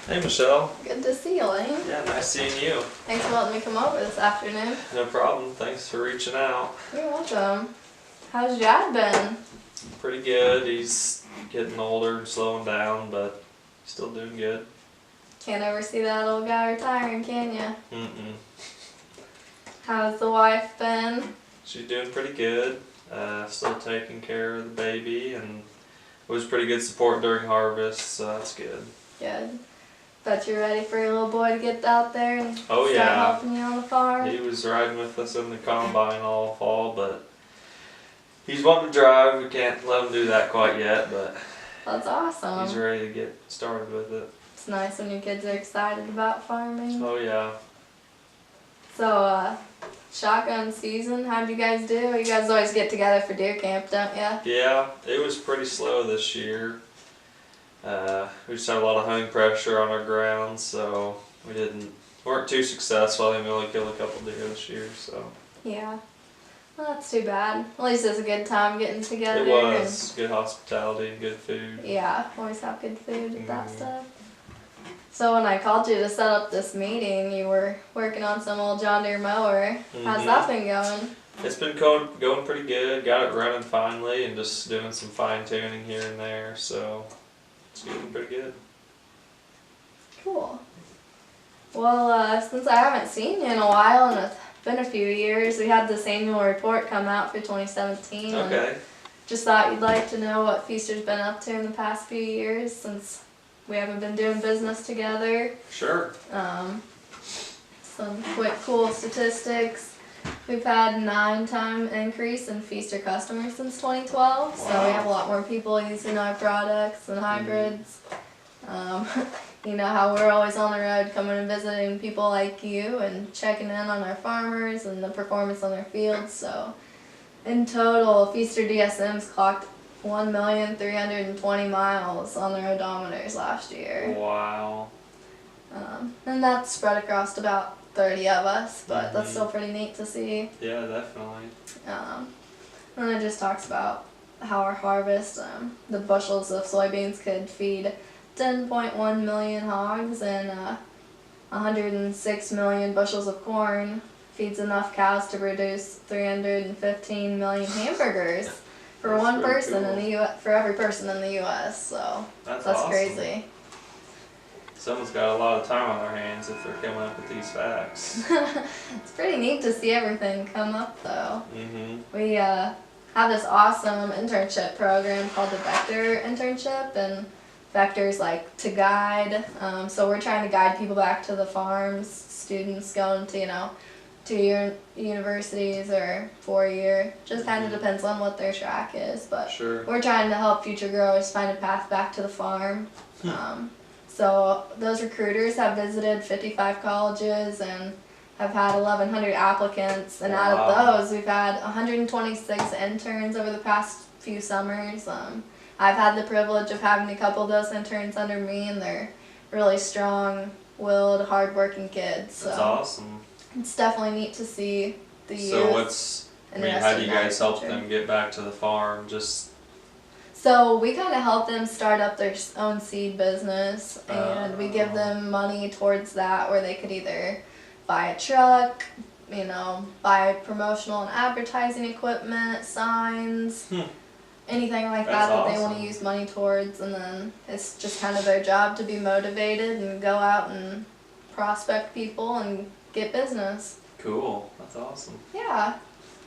Hey Michelle. Good to see you, Lane. Yeah, nice seeing you. Thanks for letting me come over this afternoon. No problem. Thanks for reaching out. You're welcome. How's your dad been? Pretty good. He's getting older and slowing down, but still doing good. Can't ever see that old guy retiring, can you? Mm-mm. How's the wife been? She's doing pretty good. Still taking care of the baby, and was pretty good support during harvest, so that's good. Good. Bet you're ready for your little boy to get out there and Oh, start yeah. helping you on the farm? He was riding with us in the combine all fall, but he's wanting to drive. We can't let him do that quite yet, but That's awesome. he's ready to get started with it. It's nice when your kids are excited about farming. Oh yeah. So, shotgun season, how'd you guys do? You guys always get together for deer camp, don't ya? Yeah, it was pretty slow this year. We just had a lot of hunting pressure on our grounds, so weren't too successful. I think we only killed a couple deer this year, so. Yeah. Well, that's too bad. At least it's a good time getting together. It was good hospitality and good food. Yeah, always have good food and that stuff. So when I called you to set up this meeting, you were working on some old John Deere mower. How's that been going? It's been going pretty good. Got it running finally, and just doing some fine tuning here and there, so it's getting pretty good. Cool. Well, since I haven't seen you in a while, and it's been a few years, we had this annual report come out for 2017. Okay. And just thought you'd like to know what Feaster's been up to in the past few years since we haven't been doing business together. Sure. Some quick cool statistics. We've had a 9-time increase in Feaster customers since 2012, so we have a lot more people using our products and hybrids. You know how we're always on the road coming and visiting people like you and checking in on our farmers and the performance on their fields. So in total, Feaster DSMs clocked 1,320,000 miles on their odometers last year. Wow. And that's spread across about 30 of us, but that's still pretty neat to see. Yeah, definitely. And it just talks about how our harvest, the bushels of soybeans could feed 10.1 million hogs, and 106 million bushels of corn feeds enough cows to produce 315 million hamburgers for That's one pretty person cool. in the U.S. for every person in the U.S. So That's that's awesome. crazy. Someone's got a lot of time on their hands if they're coming up with these facts. It's pretty neat to see everything come up, though. We have this awesome internship program called the Vector Internship, and Vector's like to guide. So we're trying to guide people back to the farms, students going to, 2-year universities or 4-year. Just kind of depends on what their track is, but Sure. we're trying to help future growers find a path back to the farm. So those recruiters have visited 55 colleges and have had 1,100 applicants, and out of those we've had 126 interns over the past few summers. I've had the privilege of having a couple of those interns under me, and they're really strong-willed, hard-working kids. So That's awesome. it's definitely neat to see the youth. So how do you guys help agriculture. them get back to the farm? So we kind of help them start up their own seed business, and we give them money towards that, where they could either buy a truck, buy promotional and advertising equipment, signs, anything like That's that they want awesome. to use money towards, and then it's just kind of their job to be motivated and go out and prospect people and get business. Cool. That's awesome. Yeah.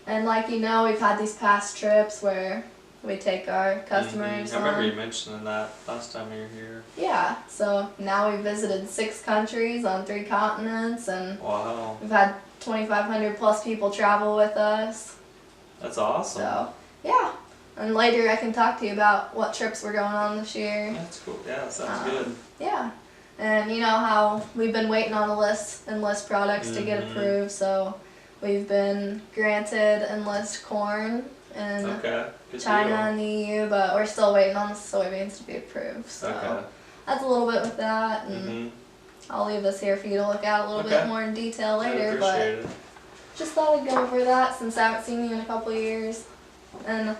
And we've had these past trips where we take our customers I remember on. you mentioning that last time you were here. Yeah, so now we've visited 6 countries on 3 continents, and Wow. we've had 2,500 plus people travel with us. That's awesome. So, yeah. And later I can talk to you about what trips we're going on this year. That's cool. Yeah, that sounds good. Yeah. And you know how we've been waiting on Enlist products to get approved, so we've been granted Enlist corn in Okay. Good China deal. and the EU, but we're still waiting on the soybeans to be approved. So Okay. that's a little bit with that, and I'll leave this here for you to look at a little bit more in detail I later. appreciate it. Just thought I'd go over that since I haven't seen you in a couple of years. And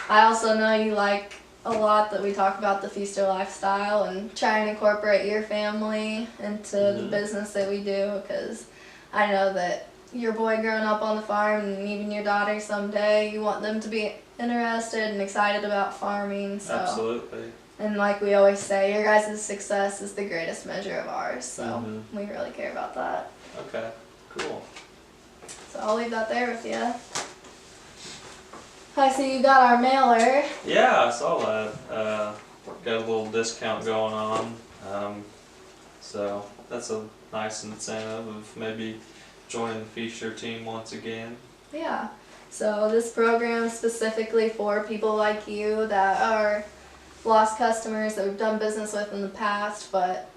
I also know you like a lot that we talk about the feaster lifestyle and try and incorporate your family into the business that we do, because I know that your boy growing up on the farm and even your daughter someday, you want them to be interested and excited about farming. So. Absolutely. And like we always say, your guys' success is the greatest measure of ours, so we really care about that. Okay, cool. So I'll leave that there with you. I see you got our mailer. Yeah, I saw that. Got a little discount going on. So that's a nice incentive of maybe joining the Feaster team once again. Yeah. So this program is specifically for people like you that are lost customers that we've done business with in the past, but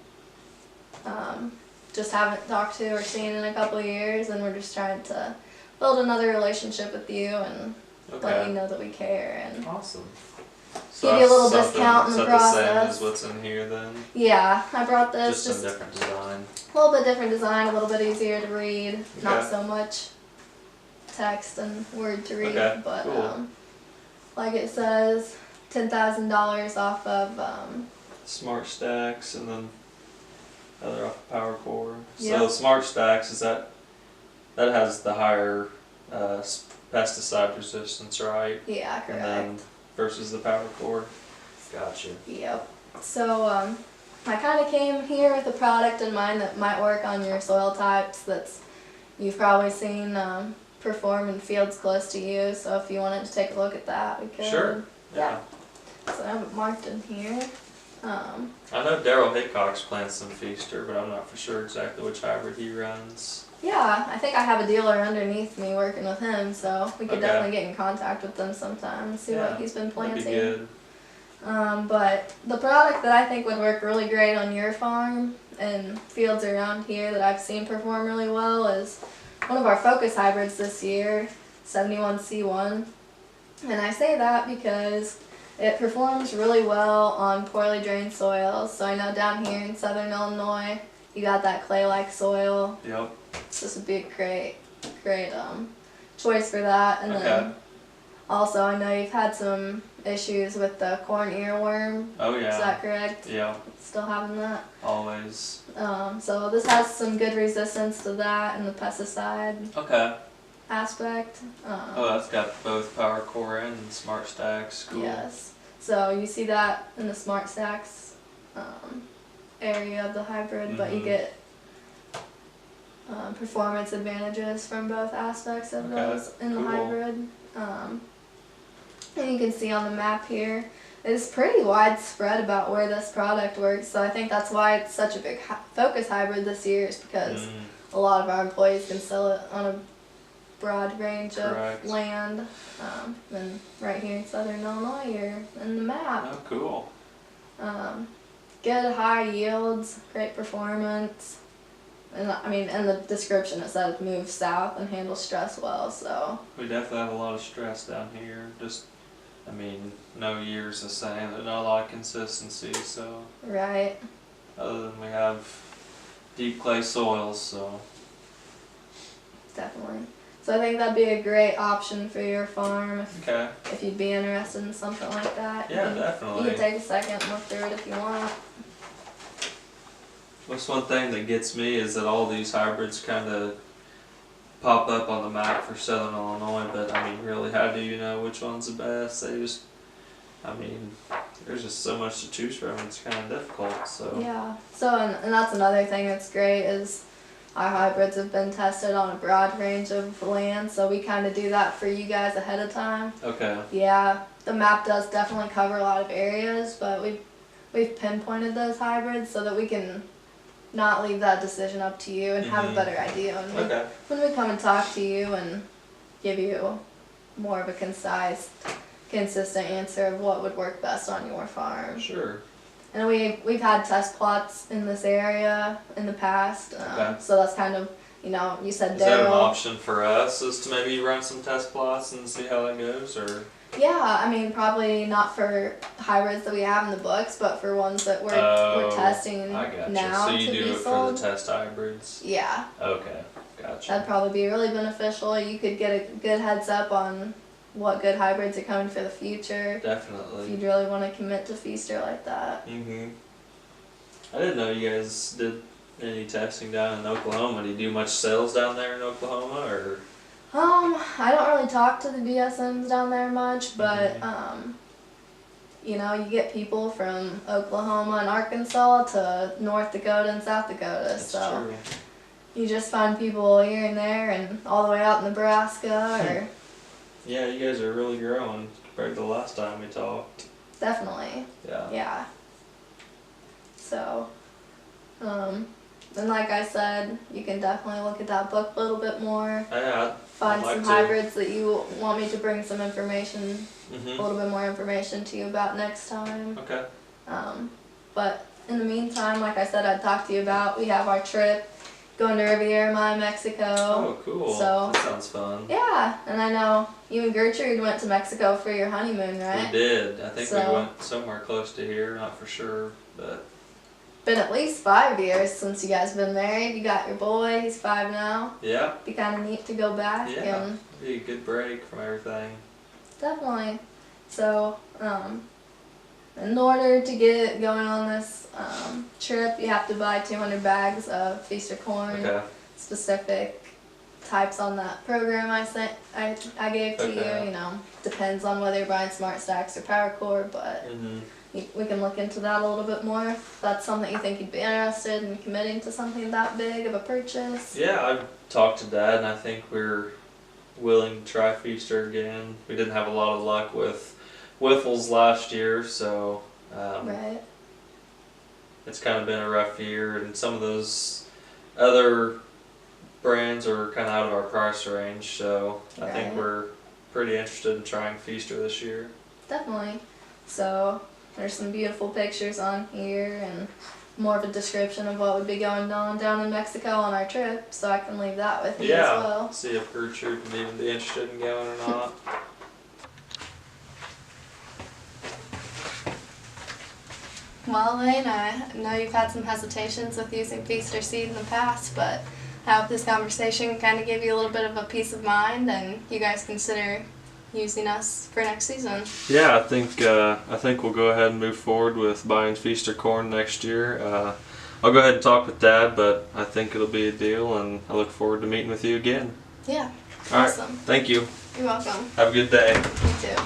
just haven't talked to or seen in a couple of years, and we're just trying to build another relationship with you and let you know that we care and awesome. Give you a little discount in the process. The same as what's in here then? Yeah, I brought this. Just a different design. A little bit different design, a little bit easier to read, not so much text and word to read, but cool. Like it says, $10,000 off of Smart Stacks, and then other off of Power Core. Yep. So Smart Stacks, is that has the higher pesticide resistance, right? Yeah, correct. And then versus the Power Core. Gotcha. Yep. So I kind of came here with a product in mind that might work on your soil types that's you've probably seen perform in fields close to you. So if you wanted to take a look at that, we could. Sure. Yeah. So I have it marked in here. I know Daryl Hickok's plants some Feaster, but I'm not for sure exactly which hybrid he runs. Yeah, I think I have a dealer underneath me working with him, so we could definitely get in contact with them sometime and see what he's been planting. That'd be good. But the product that I think would work really great on your farm and fields around here that I've seen perform really well is one of our focus hybrids this year, 71C1. And I say that because it performs really well on poorly drained soils. So I know down here in southern Illinois, you got that clay-like soil. Yep. This would be a great choice for that. And then also I know you've had some issues with the corn earworm. Oh yeah. Is that correct? Yeah. Still having that? Always. So this has some good resistance to that and the pesticide aspect. That's got both Power Core and Smart Stacks. Cool. Yes. So you see that in the Smart Stacks area of the hybrid, but you get performance advantages from both aspects of those in the hybrid. And you can see on the map here, it's pretty widespread about where this product works. So I think that's why it's such a big focus hybrid this year, is because a lot of our employees can sell it on a broad range of land. And right here in southern Illinois, you're in the map. Oh, cool. Good high yields, great performance. And I mean, in the description it says move south and handle stress well, so. We definitely have a lot of stress down here. Just, I mean, no year's the same. There's not a lot of consistency, so. Right. Other than we have deep clay soils, so. Definitely. So I think that'd be a great option for your farm if you'd be interested in something like that. Yeah, definitely. You can take a second and look through it if you want. What's one thing that gets me is that all these hybrids kind of pop up on the map for southern Illinois, but I mean, really, how do you know which one's the best? They just, I mean, there's just so much to choose from. It's kind of difficult, so. Yeah. So, and that's another thing that's great is our hybrids have been tested on a broad range of land, so we kind of do that for you guys ahead of time. Okay. Yeah, the map does definitely cover a lot of areas, but we've pinpointed those hybrids so that we can not leave that decision up to you and have a better idea when we come and talk to you and give you more of a concise, consistent answer of what would work best on your farm. Sure. And we've had test plots in this area in the past, so that's kind of, you know, you said Daryl. Is that an option for us, is to maybe run some test plots and see how that goes, or? Yeah, I mean, probably not for hybrids that we have in the books, but for ones that we're testing now so you to do be it sold. for the test hybrids? Yeah. Okay, gotcha. That'd probably be really beneficial. You could get a good heads up on what good hybrids are coming for the future. If Definitely. you'd really want to commit to Feaster like that. I didn't know you guys did any testing down in Oklahoma. Do you do much sales down there in Oklahoma, or? I don't really talk to the BSMs down there much, but you know, you get people from Oklahoma and Arkansas to North Dakota and South Dakota, That's so true. you just find people here and there and all the way out in Nebraska or Yeah, you guys are really growing compared to the last time we talked. definitely. Yeah. Yeah. So, and like I said, you can definitely look at that book a little bit more. Yeah. Find I'd like some to. hybrids that you want me to bring some information, a Mhm. little bit more information to you about next time. Okay. But in the meantime, like I said, I'd talk to you about, we have our trip going to Riviera Maya, Mexico. Oh, cool. So, that sounds fun. yeah, and I know you and Gertrude went to Mexico for your honeymoon, right? We did. I think we So- went somewhere close to here, not for sure, but Been at least 5 years since you guys been married. You got your boy, he's 5 now. yeah. Be kind of neat to go back Yeah. and Be a good break from everything. definitely. So, in order to get going on this trip, you have to buy 200 bags of Feaster corn, Okay. specific types on that program I gave to Okay. you. You know, depends on whether you're buying Smart Stacks or Power Core, but we can look into that a little bit more if that's something you think you'd be interested in committing to something that big of a purchase. Yeah, I've talked to Dad, and I think we're willing to try Feaster again. We didn't have a lot of luck with Wiffles last year, so Right. it's kind of been a rough year, and some of those other brands are kind of out of our price range, so I think Right. we're pretty interested in trying Feaster this year. Definitely. So there's some beautiful pictures on here and more of a description of what would be going on down in Mexico on our trip, so I can leave that with you as Yeah, well. see if Gertrude would even be interested in going or not. Well, Lane, I know you've had some hesitations with using Feaster seed in the past, but I hope this conversation kind of gave you a little bit of a peace of mind and you guys consider using us for next season. Yeah, I think we'll go ahead and move forward with buying Feaster corn next year. I'll go ahead and talk with Dad, but I think it'll be a deal, and I look forward to meeting with you again. Yeah, All right, awesome. thank you. You're welcome. Have a good day. You too.